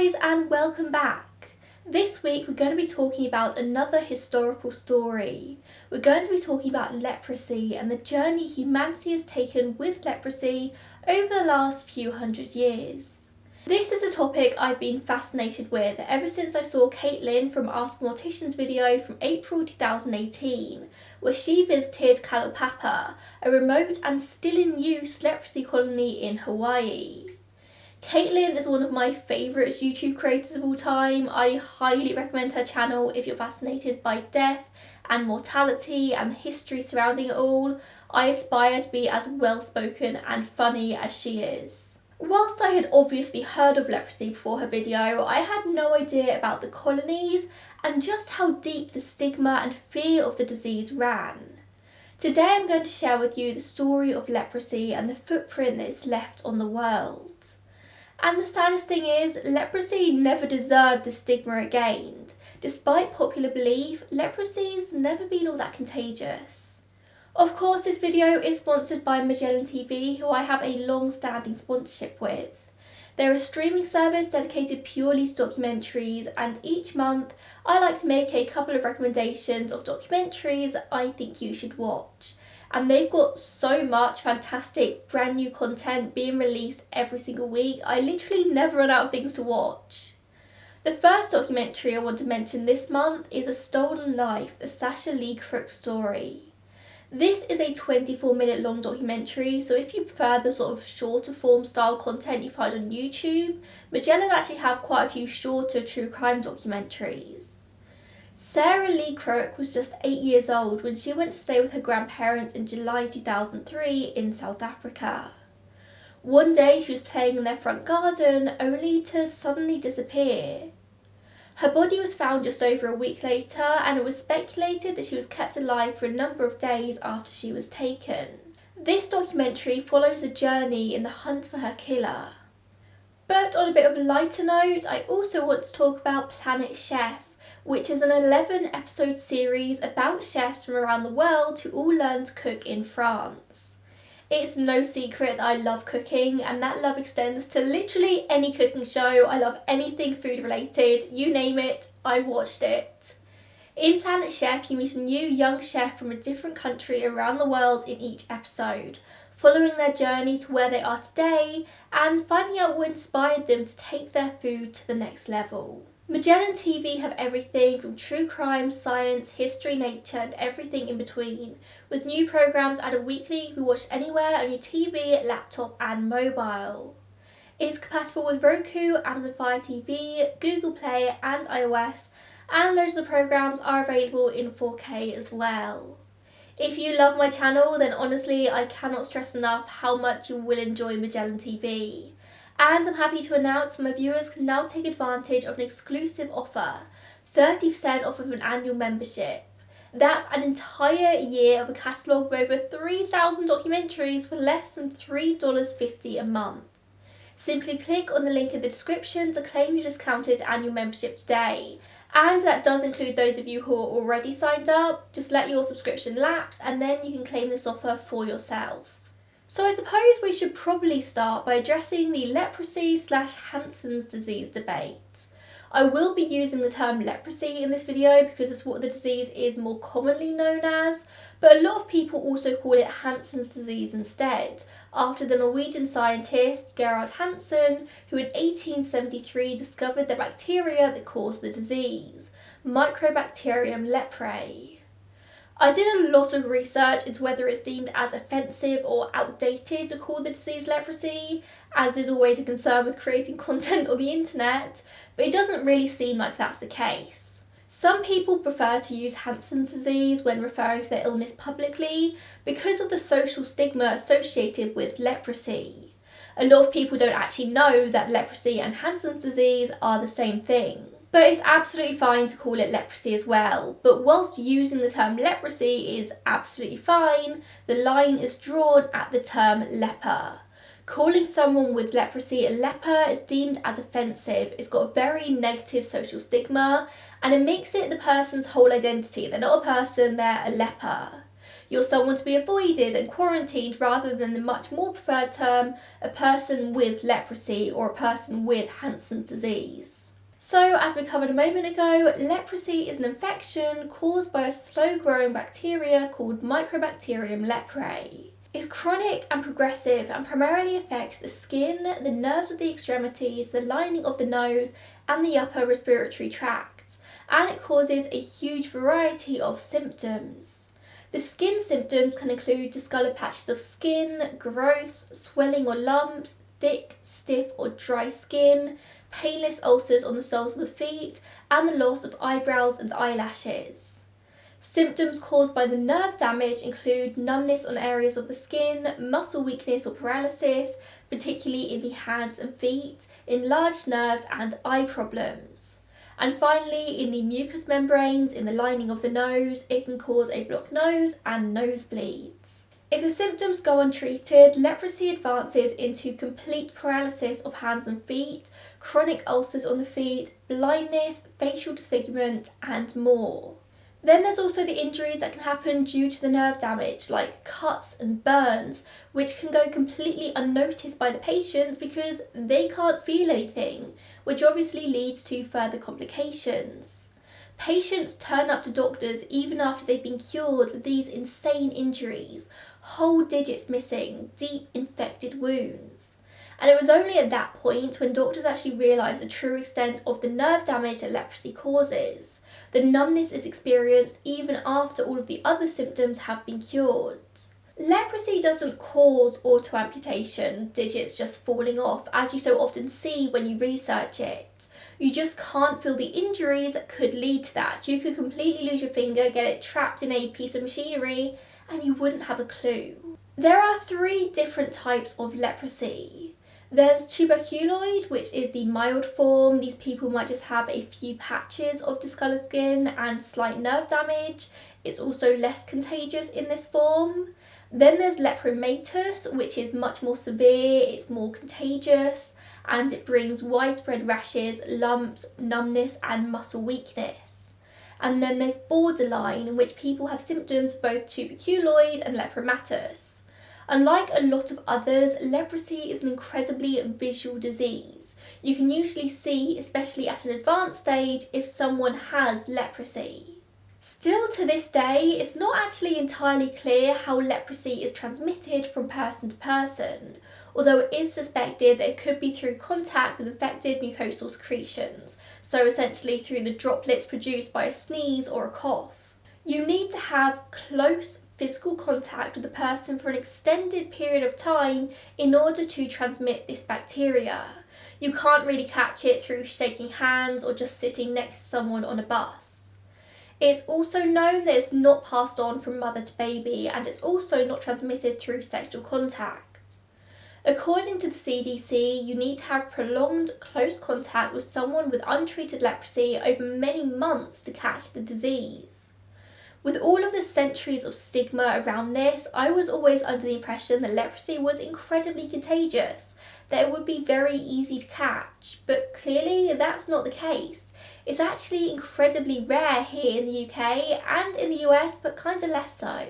guys, and welcome back. This week we're going to be talking about another historical story. We're going to be talking about leprosy and the journey humanity has taken with leprosy over the last few hundred years. This is a topic I've been fascinated with ever since I saw Caitlin from Ask a Mortician's video from April 2018, where she visited Kalaupapa, a remote and still in use leprosy colony in Hawaii. Caitlin is one of my favourite YouTube creators of all time. I highly recommend her channel if you're fascinated by death and mortality and the history surrounding it all. I aspire to be as well spoken and funny as she is. Whilst I had obviously heard of leprosy before her video, I had no idea about the colonies and just how deep the stigma and fear of the disease ran. Today I'm going to share with you the story of leprosy and the footprint that it's left on the world. And the saddest thing is, leprosy never deserved the stigma it gained. Despite popular belief, leprosy's never been all that contagious. Of course, this video is sponsored by Magellan TV, who I have a long-standing sponsorship with. They're a streaming service dedicated purely to documentaries, and each month I like to make a couple of recommendations of documentaries that I think you should watch. And they've got so much fantastic brand new content being released every single week. I literally never run out of things to watch. The first documentary I want to mention this month is A Stolen Life, the Sasha Lee Crook story. This is a 24-minute long documentary, so if you prefer the sort of shorter form style content you find on YouTube, Magellan actually have quite a few shorter true crime documentaries. Sarah Lee Crook was just 8 years old when she went to stay with her grandparents in July 2003 in South Africa. One day she was playing in their front garden only to suddenly disappear. Her body was found just over a week later, and it was speculated that she was kept alive for a number of days after she was taken. This documentary follows a journey in the hunt for her killer. But on a bit of a lighter note, I also want to talk about Planet Chef, which is an 11-episode series about chefs from around the world who all learn to cook in France. It's no secret that I love cooking, and that love extends to literally any cooking show. I love anything food related, you name it, I've watched it. In Planet Chef, you meet a new young chef from a different country around the world in each episode, following their journey to where they are today and finding out what inspired them to take their food to the next level. Magellan TV have everything from true crime, science, history, nature and everything in between, with new programmes added weekly to be watched anywhere on your TV, laptop and mobile. It's compatible with Roku, Amazon Fire TV, Google Play and iOS, and loads of the programmes are available in 4K as well. If you love my channel, then honestly I cannot stress enough how much you will enjoy Magellan TV. And I'm happy to announce my viewers can now take advantage of an exclusive offer, 30% off of an annual membership. That's an entire year of a catalogue of over 3,000 documentaries for less than $3.50 a month. Simply click on the link in the description to claim your discounted annual membership today. And that does include those of you who are already signed up. Just let your subscription lapse and then you can claim this offer for yourself. So I suppose we should probably start by addressing the leprosy/Hansen's disease debate. I will be using the term leprosy in this video because it's what the disease is more commonly known as, but a lot of people also call it Hansen's disease instead, after the Norwegian scientist Gerard Hansen, who in 1873 discovered the bacteria that caused the disease, Mycobacterium leprae. I did a lot of research into whether it's deemed as offensive or outdated to call the disease leprosy, as is always a concern with creating content on the internet, but it doesn't really seem like that's the case. Some people prefer to use Hansen's disease when referring to their illness publicly because of the social stigma associated with leprosy. A lot of people don't actually know that leprosy and Hansen's disease are the same thing. But it's absolutely fine to call it leprosy as well. But whilst using the term leprosy is absolutely fine, the line is drawn at the term leper. Calling someone with leprosy a leper is deemed as offensive. It's got a very negative social stigma and it makes it the person's whole identity. They're not a person, they're a leper. You're someone to be avoided and quarantined rather than the much more preferred term, a person with leprosy or a person with Hansen's disease. So, as we covered a moment ago, leprosy is an infection caused by a slow-growing bacteria called Mycobacterium leprae. It's chronic and progressive and primarily affects the skin, the nerves of the extremities, the lining of the nose, and the upper respiratory tract, and it causes a huge variety of symptoms. The skin symptoms can include discoloured patches of skin, growths, swelling or lumps, thick, stiff or dry skin, painless ulcers on the soles of the feet, and the loss of eyebrows and eyelashes. Symptoms caused by the nerve damage include numbness on areas of the skin, muscle weakness or paralysis, particularly in the hands and feet, enlarged nerves and eye problems. And finally, in the mucous membranes in the lining of the nose, it can cause a blocked nose and nosebleeds. If the symptoms go untreated, leprosy advances into complete paralysis of hands and feet, chronic ulcers on the feet, blindness, facial disfigurement, and more. Then there's also the injuries that can happen due to the nerve damage, like cuts and burns, which can go completely unnoticed by the patients because they can't feel anything, which obviously leads to further complications. Patients turn up to doctors even after they've been cured with these insane injuries, whole digits missing, deep infected wounds. And it was only at that point when doctors actually realised the true extent of the nerve damage that leprosy causes. The numbness is experienced even after all of the other symptoms have been cured. Leprosy doesn't cause autoamputation, digits just falling off, as you so often see when you research it. You just can't feel the injuries that could lead to that. You could completely lose your finger, get it trapped in a piece of machinery, and you wouldn't have a clue. There are 3 different types of leprosy. There's tuberculoid, which is the mild form. These people might just have a few patches of discoloured skin and slight nerve damage. It's also less contagious in this form. Then there's lepromatous, which is much more severe, it's more contagious, and it brings widespread rashes, lumps, numbness, and muscle weakness. And then there's borderline, in which people have symptoms of both tuberculoid and lepromatous. Unlike a lot of others, leprosy is an incredibly visual disease. You can usually see, especially at an advanced stage, if someone has leprosy. Still to this day, it's not actually entirely clear how leprosy is transmitted from person to person, although it is suspected that it could be through contact with infected mucosal secretions, so essentially through the droplets produced by a sneeze or a cough. You need to have close physical contact with the person for an extended period of time in order to transmit this bacteria. You can't really catch it through shaking hands or just sitting next to someone on a bus. It's also known that it's not passed on from mother to baby, and it's also not transmitted through sexual contact. According to the CDC, you need to have prolonged close contact with someone with untreated leprosy over many months to catch the disease. With all of the centuries of stigma around this, I was always under the impression that leprosy was incredibly contagious, that it would be very easy to catch, but clearly that's not the case. It's actually incredibly rare here in the UK and in the US, but kind of less so.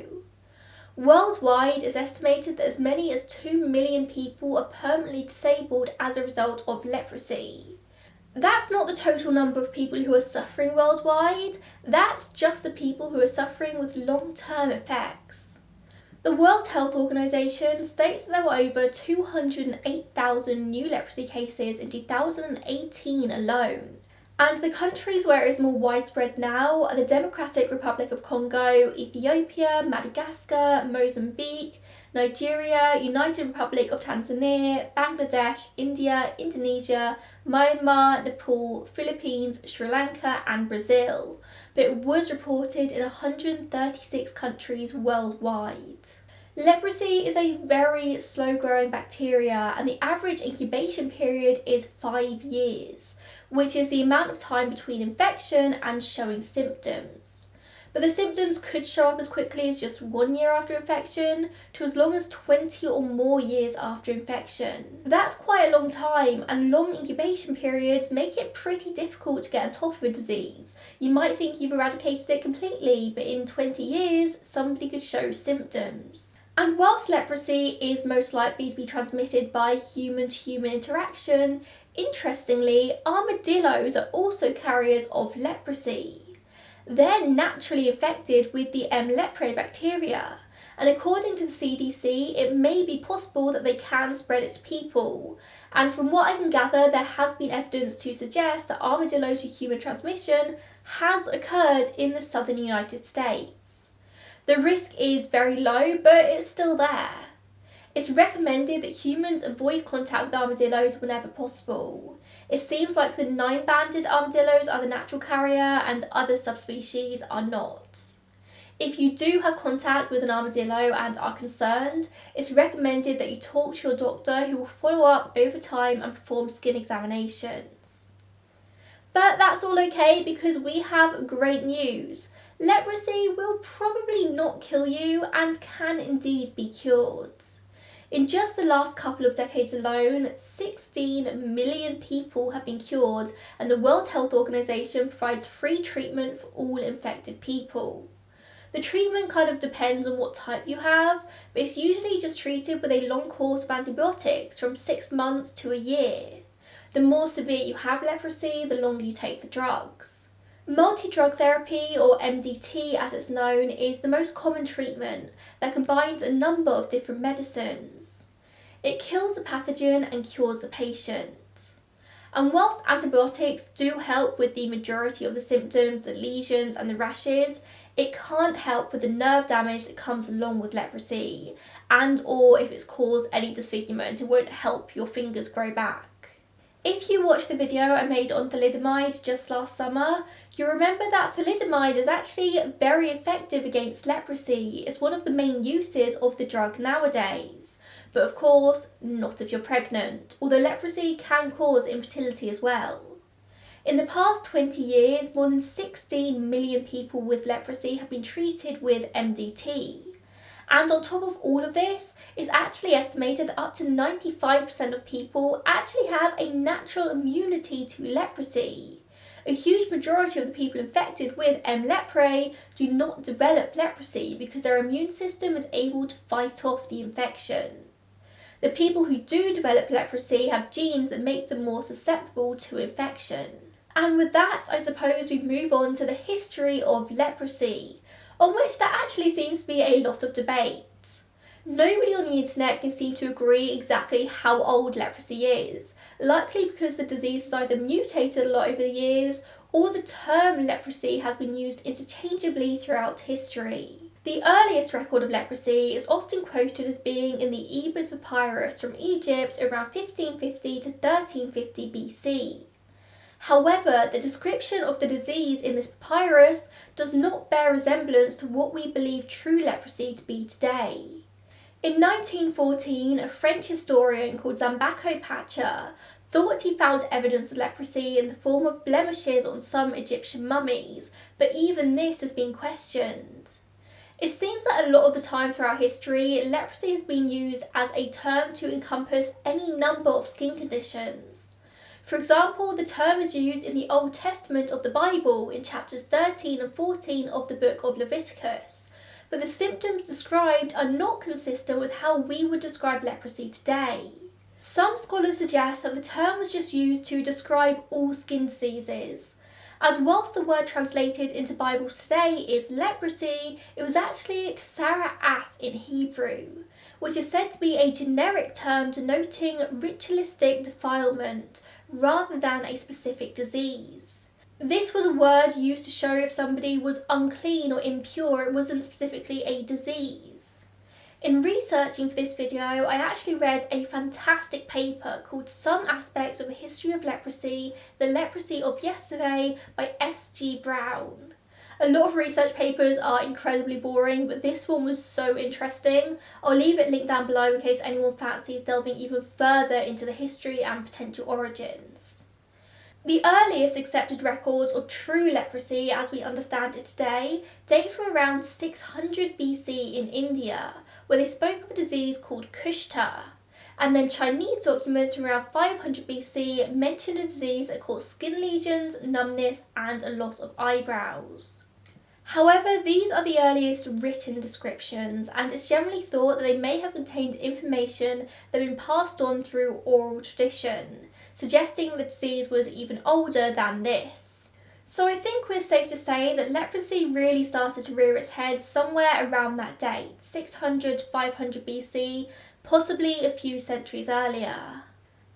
Worldwide, it's estimated that as many as 2 million people are permanently disabled as a result of leprosy. That's not the total number of people who are suffering worldwide, that's just the people who are suffering with long-term effects. The World Health Organization states that there were over 208,000 new leprosy cases in 2018 alone. And the countries where it is more widespread now are the Democratic Republic of Congo, Ethiopia, Madagascar, Mozambique, Nigeria, United Republic of Tanzania, Bangladesh, India, Indonesia, Myanmar, Nepal, Philippines, Sri Lanka and Brazil, but it was reported in 136 countries worldwide. Leprosy is a very slow-growing bacteria, and the average incubation period is 5 years, which is the amount of time between infection and showing symptoms. but the symptoms could show up as quickly as just 1 year after infection to as long as 20 or more years after infection. That's quite a long time, and long incubation periods make it pretty difficult to get on top of a disease. You might think you've eradicated it completely, but in 20 years, somebody could show symptoms. And whilst leprosy is most likely to be transmitted by human-to-human interaction, interestingly, armadillos are also carriers of leprosy. They're naturally infected with the M. leprae bacteria, and according to the CDC, it may be possible that they can spread it to people. And from what I can gather, there has been evidence to suggest that armadillo to human transmission has occurred in the southern United States. The risk is very low, but it's still there. It's recommended that humans avoid contact with armadillos whenever possible. It seems like the 9-banded armadillos are the natural carrier and other subspecies are not. If you do have contact with an armadillo and are concerned, it's recommended that you talk to your doctor, who will follow up over time and perform skin examinations. But that's all okay, because we have great news. Leprosy will probably not kill you and can indeed be cured. In just the last couple of decades alone, 16 million people have been cured, and the World Health Organization provides free treatment for all infected people. The treatment kind of depends on what type you have, but it's usually just treated with a long course of antibiotics from 6 months to a year. The more severe you have leprosy, the longer you take the drugs. Multi-drug therapy, or MDT as it's known, is the most common treatment that combines a number of different medicines. It kills the pathogen and cures the patient. And whilst antibiotics do help with the majority of the symptoms, the lesions and the rashes, it can't help with the nerve damage that comes along with leprosy, and or if it's caused any disfigurement, it won't help your fingers grow back. If you watched the video I made on thalidomide just last summer, you remember that thalidomide is actually very effective against leprosy. It's one of the main uses of the drug nowadays. But of course, not if you're pregnant, although leprosy can cause infertility as well. In the past 20 years, more than 16 million people with leprosy have been treated with MDT. And on top of all of this, it's actually estimated that up to 95% of people actually have a natural immunity to leprosy. A huge majority of the people infected with M. leprae do not develop leprosy because their immune system is able to fight off the infection. The people who do develop leprosy have genes that make them more susceptible to infection. And with that, I suppose we move on to the history of leprosy, on which there actually seems to be a lot of debate. Nobody on the internet can seem to agree exactly how old leprosy is, likely because the disease has either mutated a lot over the years, or the term leprosy has been used interchangeably throughout history. The earliest record of leprosy is often quoted as being in the Ebers Papyrus from Egypt around 1550 to 1350 BC. However, the description of the disease in this papyrus does not bear resemblance to what we believe true leprosy to be today. In 1914, a French historian called Zambako Pacha thought he found evidence of leprosy in the form of blemishes on some Egyptian mummies, but even this has been questioned. It seems that a lot of the time throughout history, leprosy has been used as a term to encompass any number of skin conditions. For example, the term is used in the Old Testament of the Bible in chapters 13 and 14 of the book of Leviticus, but the symptoms described are not consistent with how we would describe leprosy today. Some scholars suggest that the term was just used to describe all skin diseases, as whilst the word translated into Bibles today is leprosy, it was actually tsara'ath in Hebrew, which is said to be a generic term denoting ritualistic defilement rather than a specific disease. This was a word used to show if somebody was unclean or impure, it wasn't specifically a disease. In researching for this video, I actually read a fantastic paper called Some Aspects of the History of Leprosy, The Leprosy of Yesterday by S.G. Brown. A lot of research papers are incredibly boring, but this one was so interesting. I'll leave it linked down below in case anyone fancies delving even further into the history and potential origins. The earliest accepted records of true leprosy as we understand it today date from around 600 BC in India, where they spoke of a disease called Kushta. And then Chinese documents from around 500 BC mention a disease that caused skin lesions, numbness, and a loss of eyebrows. However, these are the earliest written descriptions, and it's generally thought that they may have contained information that had been passed on through oral tradition, suggesting the disease was even older than this. So I think we're safe to say that leprosy really started to rear its head somewhere around that date, 600–500 BC, possibly a few centuries earlier.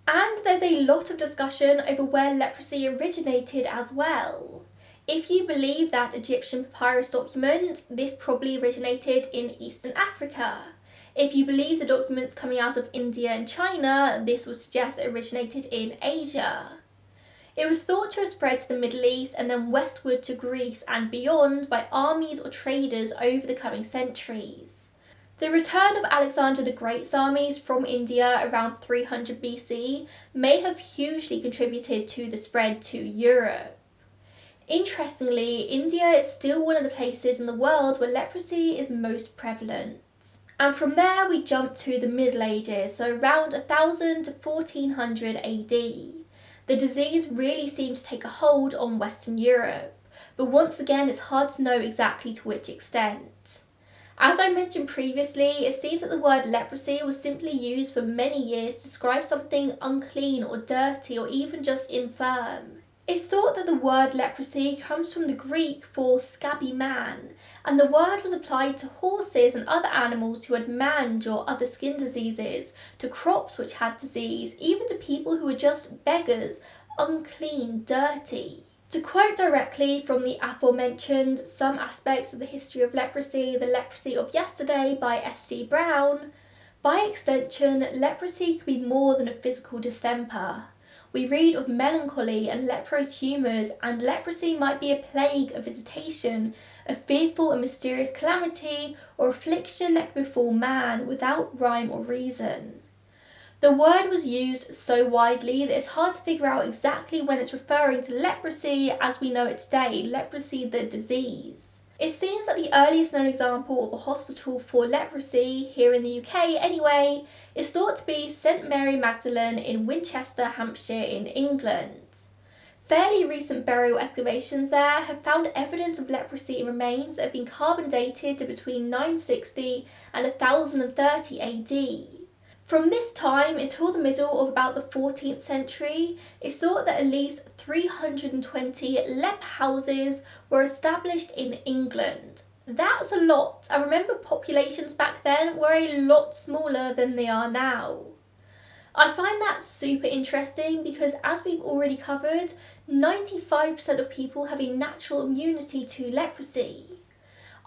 And there's a lot of discussion over where leprosy originated as well. If you believe that Egyptian papyrus document, this probably originated in Eastern Africa. If you believe the documents coming out of India and China, this would suggest it originated in Asia. It was thought to have spread to the Middle East and then westward to Greece and beyond by armies or traders over the coming centuries. The return of Alexander the Great's armies from India around 300 BC may have hugely contributed to the spread to Europe. Interestingly, India is still one of the places in the world where leprosy is most prevalent. And from there we jump to the Middle Ages, so around 1000 to 1400 AD. The disease really seems to take a hold on Western Europe, but once again it's hard to know exactly to which extent. As I mentioned previously, it seems that the word leprosy was simply used for many years to describe something unclean or dirty or even just infirm. It's thought that the word leprosy comes from the Greek for scabby man, and the word was applied to horses and other animals who had mange or other skin diseases, to crops which had disease, even to people who were just beggars, unclean, dirty. To quote directly from the aforementioned Some Aspects of the History of Leprosy, The Leprosy of Yesterday by S.G. Brown, by extension, leprosy could be more than a physical distemper. We read of melancholy and leprous humours, and leprosy might be a plague, a visitation, a fearful and mysterious calamity, or affliction that can befall man without rhyme or reason. The word was used so widely that it's hard to figure out exactly when it's referring to leprosy as we know it today, leprosy the disease. It seems that the earliest known example of a hospital for leprosy, here in the UK anyway, is thought to be St Mary Magdalene in Winchester, Hampshire in England. Fairly recent burial excavations there have found evidence of leprosy in remains that have been carbon dated to between 960 and 1030 AD. From this time until the middle of about the 14th century, it's thought that at least 320 leper houses were established in England. That's a lot, and remember populations back then were a lot smaller than they are now. I find that super interesting because, as we've already covered, 95% of people have a natural immunity to leprosy.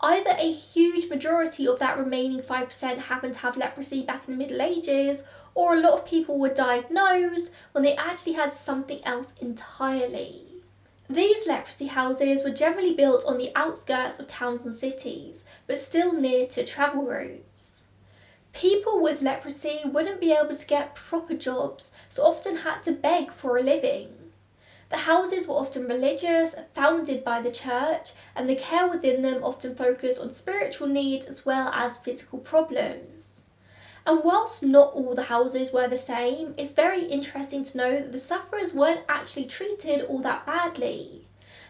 Either a huge majority of that remaining 5% happened to have leprosy back in the Middle Ages, or a lot of people were diagnosed when they actually had something else entirely. These leprosy houses were generally built on the outskirts of towns and cities, but still near to travel routes. People with leprosy wouldn't be able to get proper jobs, so often had to beg for a living. The houses were often religious, founded by the church, and the care within them often focused on spiritual needs as well as physical problems. And whilst not all the houses were the same, it's very interesting to know that the sufferers weren't actually treated all that badly.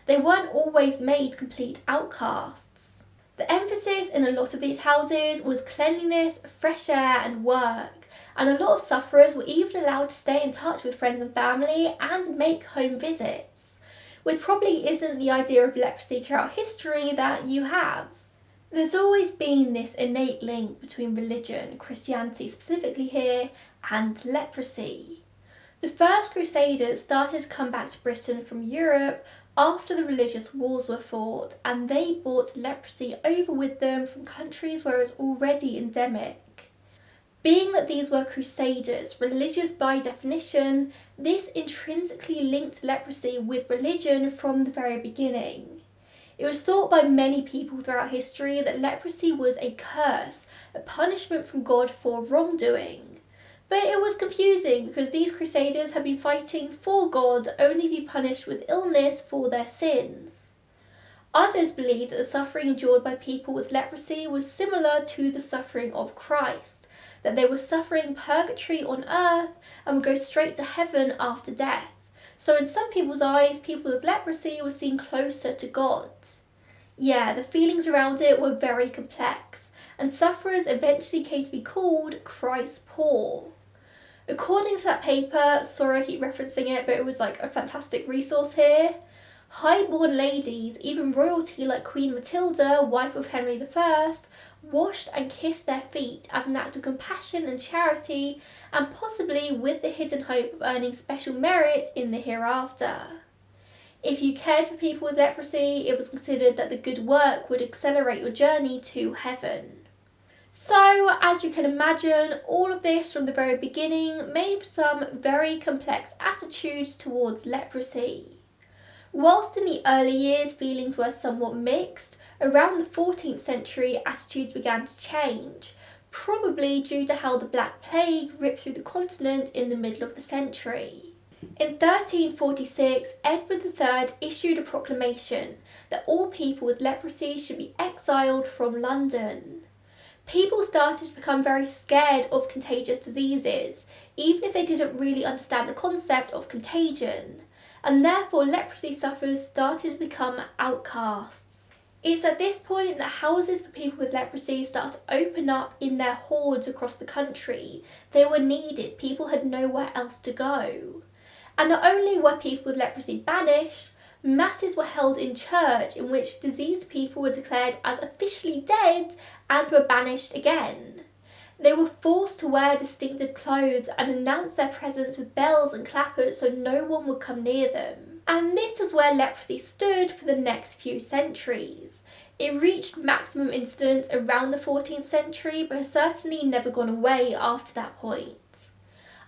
They weren't always made complete outcasts. The emphasis in a lot of these houses was cleanliness, fresh air and work, and a lot of sufferers were even allowed to stay in touch with friends and family and make home visits, which probably isn't the idea of leprosy throughout history that you have. There's always been this innate link between religion, Christianity specifically here, and leprosy. The first Crusaders started to come back to Britain from Europe after the religious wars were fought, and they brought leprosy over with them from countries where it was already endemic. Being that these were crusaders, religious by definition, this intrinsically linked leprosy with religion from the very beginning. It was thought by many people throughout history that leprosy was a curse, a punishment from God for wrongdoing. But it was confusing because these crusaders had been fighting for God only to be punished with illness for their sins. Others believed that the suffering endured by people with leprosy was similar to the suffering of Christ, that they were suffering purgatory on earth and would go straight to heaven after death. So in some people's eyes, people with leprosy were seen closer to God. Yeah, the feelings around it were very complex, and sufferers eventually came to be called Christ's poor. According to that paper, sorry I keep referencing it, but it was like a fantastic resource here, high-born ladies, even royalty like Queen Matilda, wife of Henry I, washed and kissed their feet as an act of compassion and charity, and possibly with the hidden hope of earning special merit in the hereafter. If you cared for people with leprosy, it was considered that the good work would accelerate your journey to heaven. So, as you can imagine, all of this from the very beginning made for some very complex attitudes towards leprosy. Whilst in the early years feelings were somewhat mixed, around the 14th century attitudes began to change, probably due to how the Black Plague ripped through the continent in the middle of the century. In 1346, Edward III issued a proclamation that all people with leprosy should be exiled from London. People started to become very scared of contagious diseases, even if they didn't really understand the concept of contagion, and therefore leprosy sufferers started to become outcasts. It's at this point that houses for people with leprosy started to open up in their hordes across the country. They were needed, people had nowhere else to go. And not only were people with leprosy banished, masses were held in church in which diseased people were declared as officially dead and were banished again. They were forced to wear distinctive clothes and announce their presence with bells and clappers so no one would come near them. And this is where leprosy stood for the next few centuries. It reached maximum incidence around the 14th century, but has certainly never gone away after that point.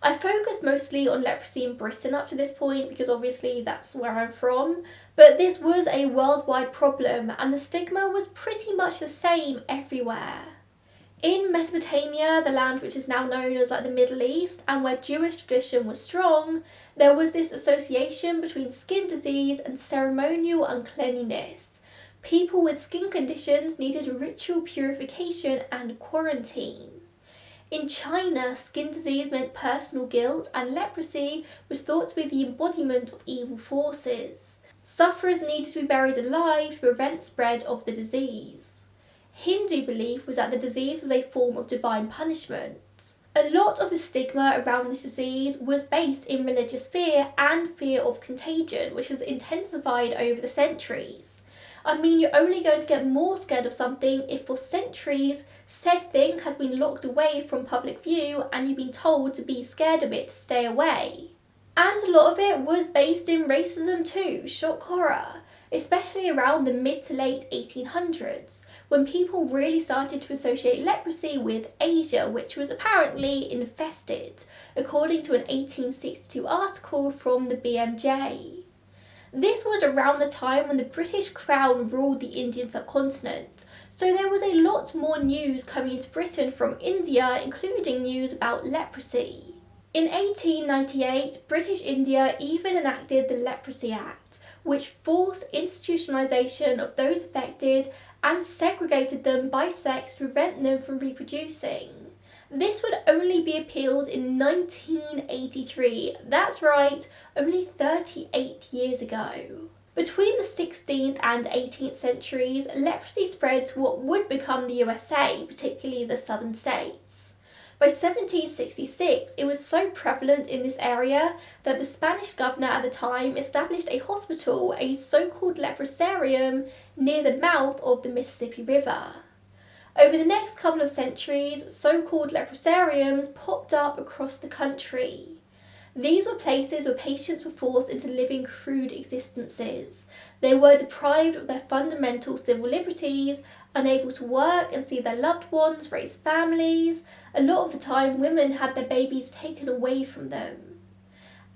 I focused mostly on leprosy in Britain up to this point because obviously that's where I'm from, but this was a worldwide problem and the stigma was pretty much the same everywhere. In Mesopotamia, the land which is now known as like the Middle East and where Jewish tradition was strong, there was this association between skin disease and ceremonial uncleanliness. People with skin conditions needed ritual purification and quarantine. In China, skin disease meant personal guilt and leprosy was thought to be the embodiment of evil forces. Sufferers needed to be buried alive to prevent spread of the disease. Hindu belief was that the disease was a form of divine punishment. A lot of the stigma around this disease was based in religious fear and fear of contagion, which has intensified over the centuries. I mean, you're only going to get more scared of something if for centuries said thing has been locked away from public view and you've been told to be scared of it to stay away. And a lot of it was based in racism too, shock horror, especially around the mid to late 1800s, when people really started to associate leprosy with Asia, which was apparently infested, according to an 1862 article from the BMJ. This was around the time when the British Crown ruled the Indian subcontinent, so there was a lot more news coming into Britain from India, including news about leprosy. In 1898, British India even enacted the Leprosy Act, which forced institutionalisation of those affected and segregated them by sex to prevent them from reproducing. This would only be appealed in 1983, that's right, only 38 years ago. Between the 16th and 18th centuries, leprosy spread to what would become the USA, particularly the southern states. By 1766, it was so prevalent in this area that the Spanish governor at the time established a hospital, a so-called leprosarium, near the mouth of the Mississippi River. Over the next couple of centuries, so-called leprosariums popped up across the country. These were places where patients were forced into living crude existences. They were deprived of their fundamental civil liberties, unable to work and see their loved ones, raise families. A lot of the time, women had their babies taken away from them.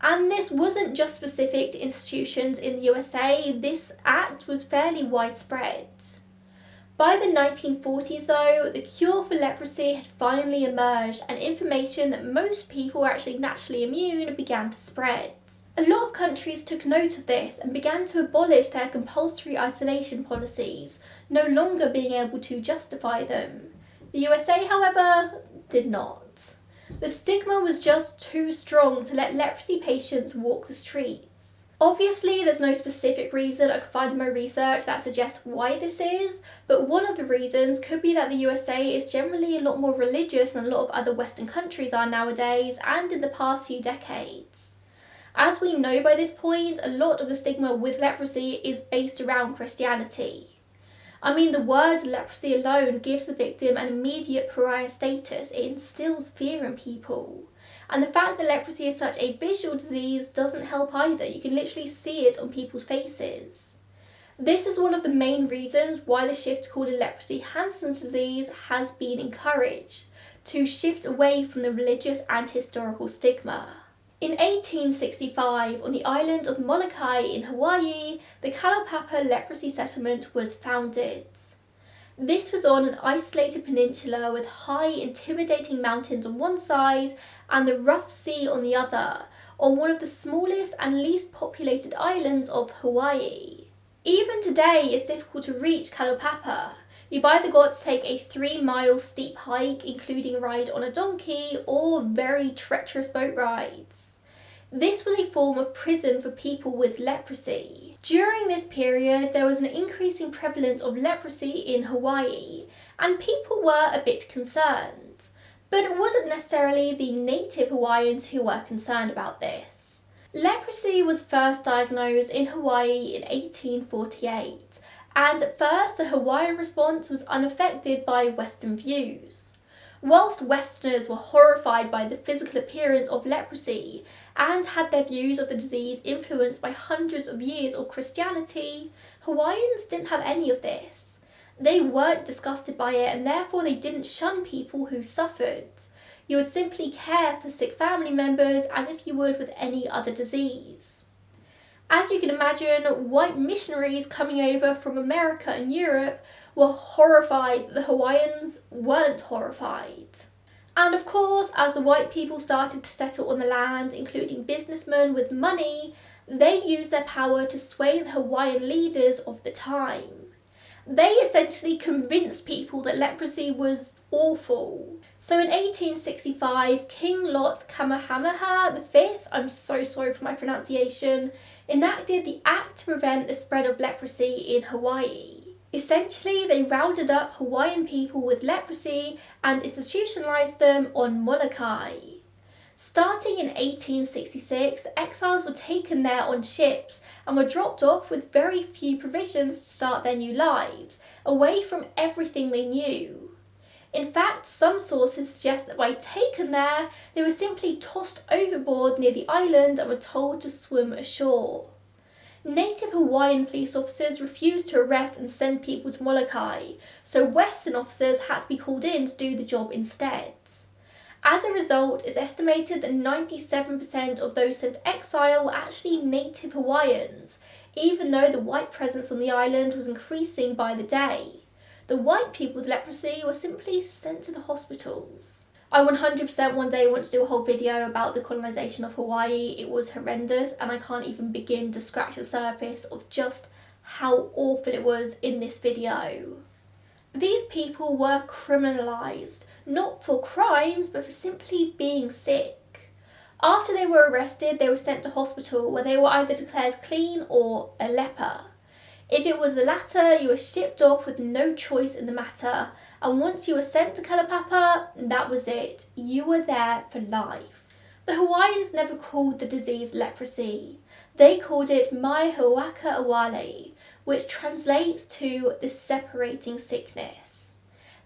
And this wasn't just specific to institutions in the USA, this act was fairly widespread. By the 1940s though, the cure for leprosy had finally emerged and information that most people were actually naturally immune began to spread. A lot of countries took note of this and began to abolish their compulsory isolation policies, no longer being able to justify them. The USA, however, did not. The stigma was just too strong to let leprosy patients walk the streets. Obviously, there's no specific reason I could find in my research that suggests why this is, but one of the reasons could be that the USA is generally a lot more religious than a lot of other Western countries are nowadays and in the past few decades. As we know by this point, a lot of the stigma with leprosy is based around Christianity. I mean, the word leprosy alone gives the victim an immediate pariah status. It instills fear in people. And the fact that leprosy is such a visual disease doesn't help either. You can literally see it on people's faces. This is one of the main reasons why the shift to calling leprosy Hansen's disease has been encouraged, to shift away from the religious and historical stigma. In 1865, on the island of Molokai in Hawaii, the Kalaupapa leprosy settlement was founded. This was on an isolated peninsula with high, intimidating mountains on one side and the rough sea on the other, on one of the smallest and least populated islands of Hawaii. Even today, it's difficult to reach Kalaupapa. You've either got to take a 3-mile steep hike, including a ride on a donkey, or very treacherous boat rides. This was a form of prison for people with leprosy. During this period, there was an increasing prevalence of leprosy in Hawaii, and people were a bit concerned. But it wasn't necessarily the native Hawaiians who were concerned about this. Leprosy was first diagnosed in Hawaii in 1848. And at first, the Hawaiian response was unaffected by Western views. Whilst Westerners were horrified by the physical appearance of leprosy and had their views of the disease influenced by hundreds of years of Christianity, Hawaiians didn't have any of this. They weren't disgusted by it, and therefore they didn't shun people who suffered. You would simply care for sick family members as if you would with any other disease. As you can imagine, white missionaries coming over from America and Europe were horrified that the Hawaiians weren't horrified. And of course, as the white people started to settle on the land, including businessmen with money, they used their power to sway the Hawaiian leaders of the time. They essentially convinced people that leprosy was awful. So in 1865, King Lot Kamehameha V, I'm so sorry for my pronunciation, enacted the Act to prevent the spread of leprosy in Hawaii. Essentially, they rounded up Hawaiian people with leprosy and institutionalized them on Molokai. Starting in 1866, the exiles were taken there on ships and were dropped off with very few provisions to start their new lives, away from everything they knew. In fact, some sources suggest that by taken there, they were simply tossed overboard near the island and were told to swim ashore. Native Hawaiian police officers refused to arrest and send people to Molokai, so Western officers had to be called in to do the job instead. As a result, it's estimated that 97% of those sent to exile were actually native Hawaiians, even though the white presence on the island was increasing by the day. The white people with leprosy were simply sent to the hospitals. I 100% one day want to do a whole video about the colonisation of Hawaii. It was horrendous, and I can't even begin to scratch the surface of just how awful it was in this video. These people were criminalised, not for crimes, but for simply being sick. After they were arrested, they were sent to hospital, where they were either declared clean or a leper. If it was the latter, you were shipped off with no choice in the matter, and once you were sent to Kalaupapa, that was it. You were there for life. The Hawaiians never called the disease leprosy. They called it Mai Hawaka Awale, which translates to the separating sickness.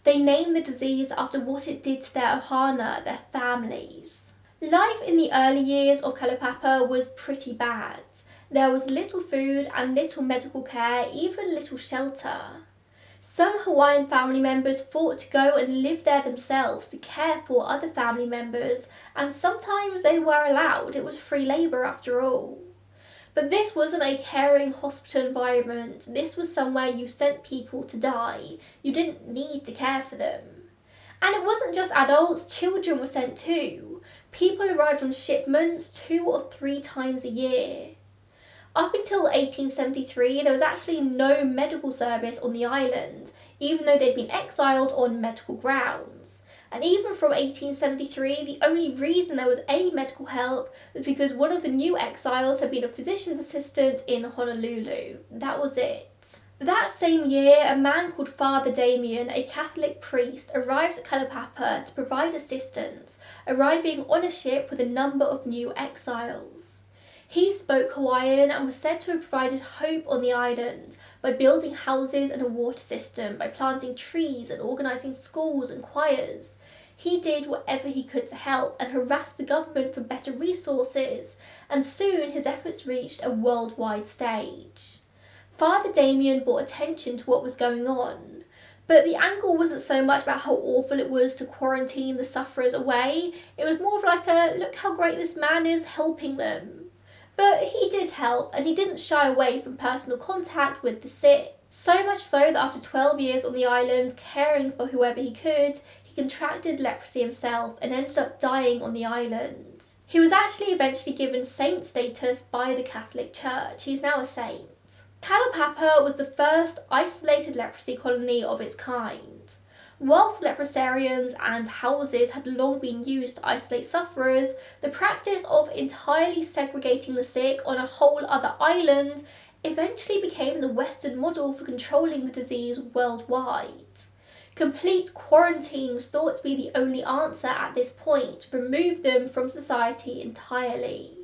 They named the disease after what it did to their ohana, their families. Life in the early years of Kalaupapa was pretty bad. There was little food and little medical care, even little shelter. Some Hawaiian family members fought to go and live there themselves to care for other family members, and sometimes they were allowed. It was free labour after all. But this wasn't a caring hospital environment. This was somewhere you sent people to die. You didn't need to care for them. And it wasn't just adults, children were sent too. People arrived on shipments 2 or 3 times a year. Up until 1873, there was actually no medical service on the island, even though they'd been exiled on medical grounds. And even from 1873, the only reason there was any medical help was because one of the new exiles had been a physician's assistant in Honolulu. That was it. That same year, a man called Father Damien, a Catholic priest, arrived at Kalaupapa to provide assistance, arriving on a ship with a number of new exiles. He spoke Hawaiian and was said to have provided hope on the island by building houses and a water system, by planting trees and organising schools and choirs. He did whatever he could to help and harassed the government for better resources, and soon his efforts reached a worldwide stage. Father Damien brought attention to what was going on, but the angle wasn't so much about how awful it was to quarantine the sufferers away. It was more of like a, look how great this man is helping them. But he did help, and he didn't shy away from personal contact with the sick. So much so that after 12 years on the island, caring for whoever he could, he contracted leprosy himself and ended up dying on the island. He was actually eventually given saint status by the Catholic Church. He's now a saint. Kalaupapa was the first isolated leprosy colony of its kind. Whilst leprosariums and houses had long been used to isolate sufferers, the practice of entirely segregating the sick on a whole other island eventually became the Western model for controlling the disease worldwide. Complete quarantine was thought to be the only answer at this point to remove them from society entirely.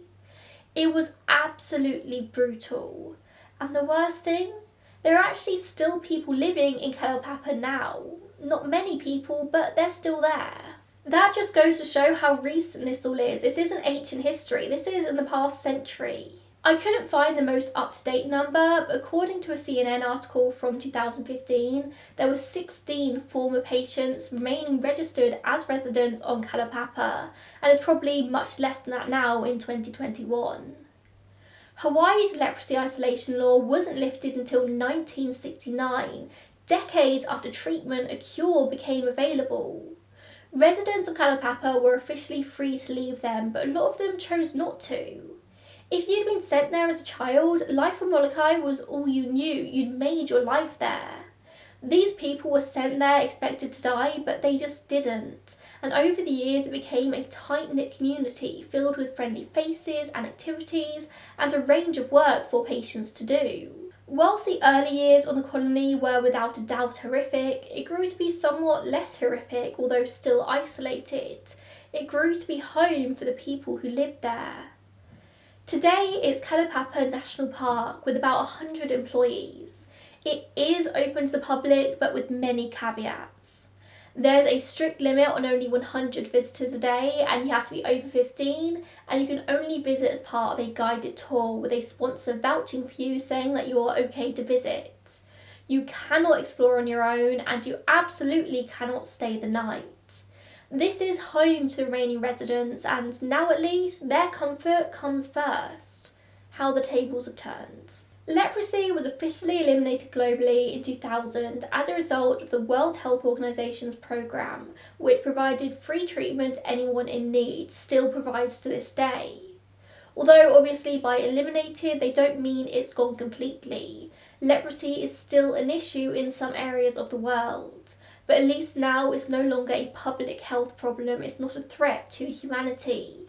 It was absolutely brutal. And the worst thing? There are actually still people living in Kalaupapa now. Not many people, but they're still there. That just goes to show how recent this all is. This isn't ancient history, this is in the past century. I couldn't find the most up-to-date number, but according to a CNN article from 2015, there were 16 former patients remaining registered as residents on Kalaupapa, and it's probably much less than that now in 2021. Hawaii's leprosy isolation law wasn't lifted until 1969, decades after treatment, a cure became available. Residents of Kalaupapa were officially free to leave them, but a lot of them chose not to. If you'd been sent there as a child, life on Molokai was all you knew. You'd made your life there. These people were sent there expected to die, but they just didn't. And over the years it became a tight-knit community filled with friendly faces and activities and a range of work for patients to do. Whilst the early years on the colony were without a doubt horrific, it grew to be somewhat less horrific, although still isolated. It grew to be home for the people who lived there. Today it's Kalaupapa National Park with about 100 employees. It is open to the public, but with many caveats. There's a strict limit on only 100 visitors a day, and you have to be over 15, and you can only visit as part of a guided tour with a sponsor vouching for you saying that you're okay to visit. You cannot explore on your own, and you absolutely cannot stay the night. This is home to the remaining residents, and now at least their comfort comes first. How the tables have turned. Leprosy was officially eliminated globally in 2000 as a result of the World Health Organization's programme, which provided free treatment to anyone in need, still provides to this day. Although obviously by eliminated they don't mean it's gone completely. Leprosy is still an issue in some areas of the world, but at least now it's no longer a public health problem, it's not a threat to humanity.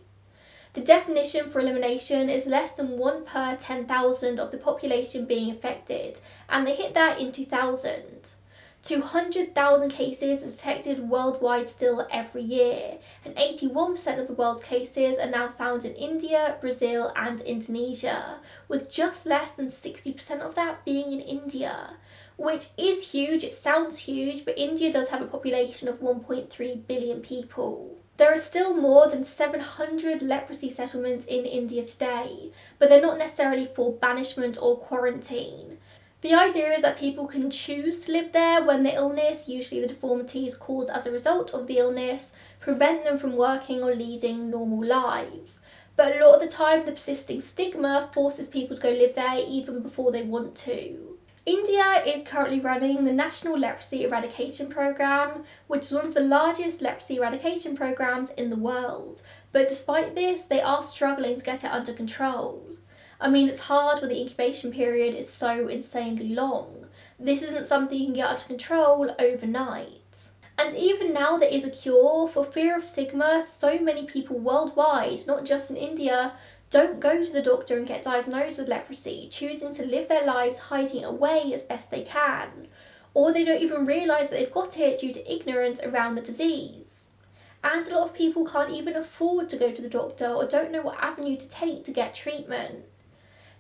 The definition for elimination is less than 1 per 10,000 of the population being affected, and they hit that in 2000. 200,000 cases are detected worldwide still every year, and 81% of the world's cases are now found in India, Brazil and Indonesia, with just less than 60% of that being in India. Which is huge, it sounds huge, but India does have a population of 1.3 billion people. There are still more than 700 leprosy settlements in India today, but they're not necessarily for banishment or quarantine. The idea is that people can choose to live there when the illness, usually the deformities caused as a result of the illness, prevent them from working or leading normal lives. but a lot of the time the persisting stigma forces people to go live there even before they want to. India is currently running the National Leprosy Eradication Programme, which is one of the largest leprosy eradication programmes in the world, but despite this, they are struggling to get it under control. I mean, it's hard when the incubation period is so insanely long. This isn't something you can get under control overnight. And even now there is a cure, for fear of stigma, so many people worldwide, not just in India, don't go to the doctor and get diagnosed with leprosy, choosing to live their lives hiding it away as best they can. Or they don't even realise that they've got it due to ignorance around the disease. And a lot of people can't even afford to go to the doctor or don't know what avenue to take to get treatment.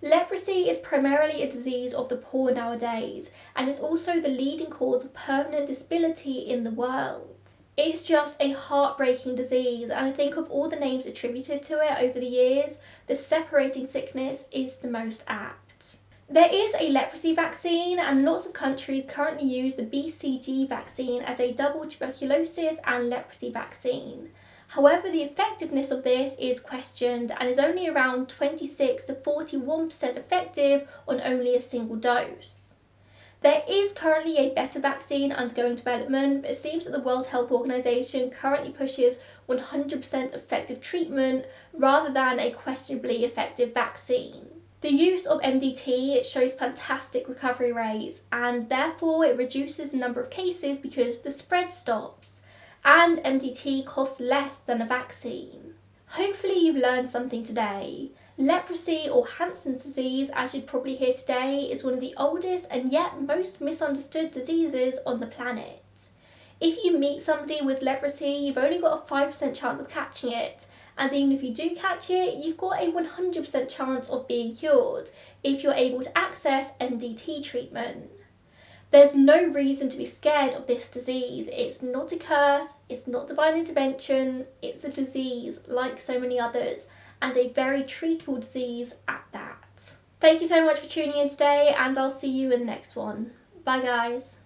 Leprosy is primarily a disease of the poor nowadays, and is also the leading cause of permanent disability in the world. It's just a heartbreaking disease, and I think of all the names attributed to it over the years, the separating sickness is the most apt. There is a leprosy vaccine, and lots of countries currently use the BCG vaccine as a double tuberculosis and leprosy vaccine. However, the effectiveness of this is questioned and is only around 26 to 41% effective on only a single dose. There is currently a better vaccine undergoing development, but it seems that the World Health Organization currently pushes 100% effective treatment rather than a questionably effective vaccine. The use of MDT shows fantastic recovery rates, and therefore it reduces the number of cases because the spread stops, and MDT costs less than a vaccine. Hopefully you've learned something today. Leprosy, or Hansen's disease, as you'd probably hear today, is one of the oldest and yet most misunderstood diseases on the planet. If you meet somebody with leprosy, you've only got a 5% chance of catching it, and even if you do catch it, you've got a 100% chance of being cured if you're able to access MDT treatment. There's no reason to be scared of this disease. It's not a curse, it's not divine intervention, it's a disease like so many others, and a very treatable disease at that. Thank you so much for tuning in today, and I'll see you in the next one. Bye guys.